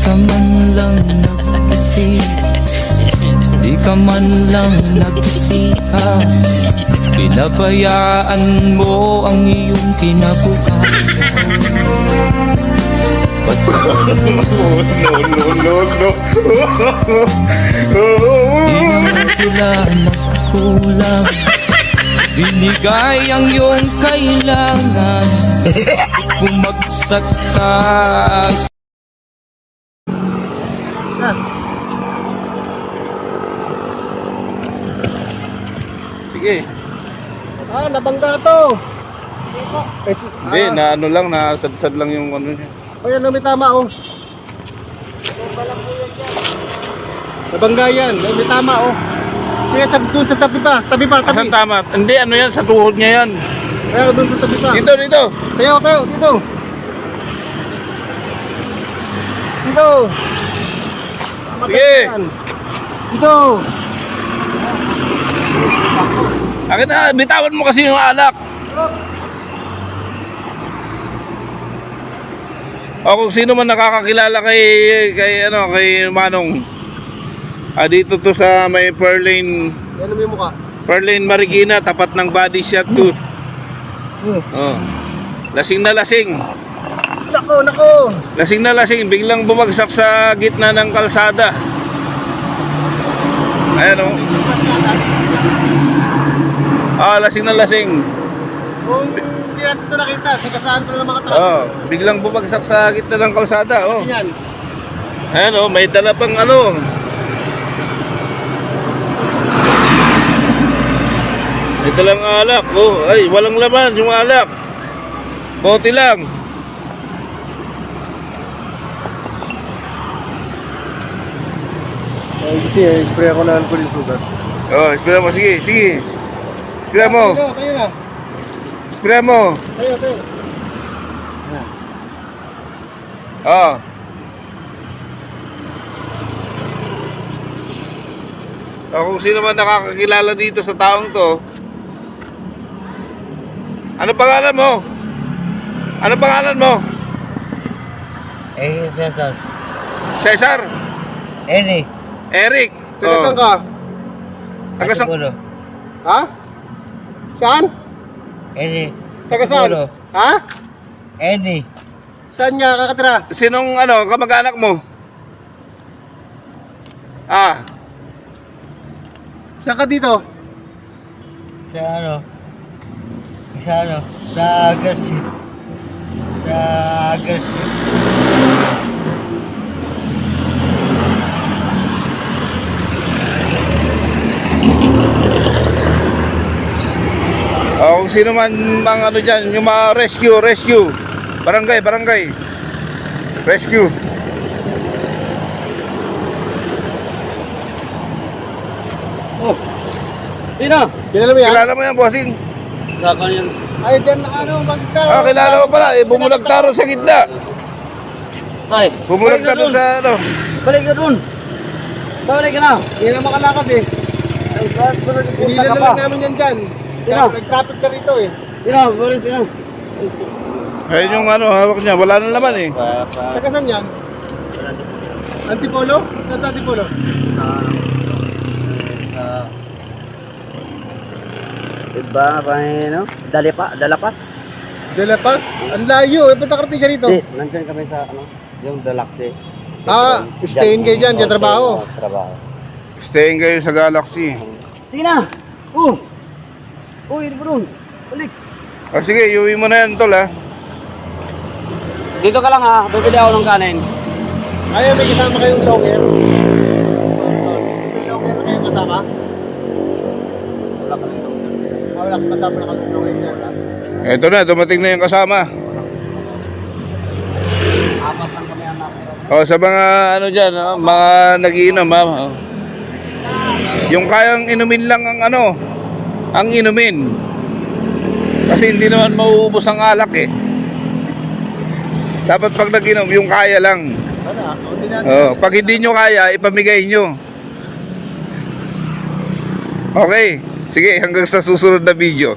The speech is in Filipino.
ka man lang nag-isip, di ka man lang nagsikap, pinabayaan mo ang iyong kinabukasan. Ba't di naman sila nagkulang, binigay ang iyong kailangan, bumagsak ka. Sige. Nabangga to. Hindi, na ano lang, nasadsad lang yung ano niya. O yan, may tama oh. Nabangga yan, may tama oh. Kaya doon sa tabi pa, tabi. Asan tama? Hindi, ano yan, sa tuhod niya yan. Kaya doon sa tabi pa. Dito. Tayo, dito. Dito. Sige. Dito. Akin na, bitawan mo kasi yung alak. O kung sino man nakakakilala kay Manong. Dito to sa may Perlane. Yan mo yung mukha. Perlane Marikina, tapat ng Body Shop 2. Oh. Lasing na lasing. Nako. Lasing na lasing, biglang bumagsak sa gitna ng kalsada. Ayan o. Lasing na lasing. Kung hindi natin ito nakita, sigasaan ko ng mga truck. Biglang bumagsak sa gitna ng kalsada. Yan. Ayan o, may dala pang ano. May dalang alak. Ay, walang laman yung alak. Bote lang. Kasi spray ako ng alcohol yung sugar. Spray mo, sige. Spray mo. Tayo na. Spray mo. Tayo. Kung sino man nakakakilala dito sa taong to. Ano pangalan mo? Cesar. Cesar? Eric. Taga saan ka? Taga saan? Ha? Saan? Taga saan? Ha? Saan nga kakatira? Sinong kamag-anak mo? Saan ka dito? Sa Agassi. Kung sino man mga dyan, yung mga rescue. Barangay. Rescue. Sino? Kilala mo yan? Kilala mo yan, bossing? Saan yan? Ay, dyan bakit ka? Kilala mo pala, bumulag taro sa gitna. Ay, Bumulag taro sa balik ka dun. Balik ka na. Hindi na makalakad eh. Pinilan na lang namin yan dyan. Nag-traffic na rito eh. Balik ka na. Ayun yung hawak niya, wala nang laman eh. Taga saan yan? Antipolo? Saan sa Antipolo? Iba pa Dalapas. Dalapas? Ang layo eh. Ba't nakarating siya rito? Nandyan kami sa yung Dalaxy. Stayin kayo dyan. Dyan trabaho. Stayin kayo sa Galaxy. Sige na. Uy, hindi pa rin. Balik. Sige, iuwi mo na yan, tol ha. Dito ka lang ha. Bibili ako ng kanin. Ayaw, may kasama kayong logger. May logger na kayong kasama? Wala ka dito. Wala kang kasama na kayong logger niya. Eto na, dumating na yung kasama. Apat lang kami anak. Sa mga dyan, mga nagiinom ha. Yung kayang inumin lang ang inumin. Kasi hindi naman mauubos ang alak eh. Dapat pag nag-inom, yung kaya lang. Pag hindi nyo kaya, ipamigay nyo. Okay, sige, hanggang sa susunod na video.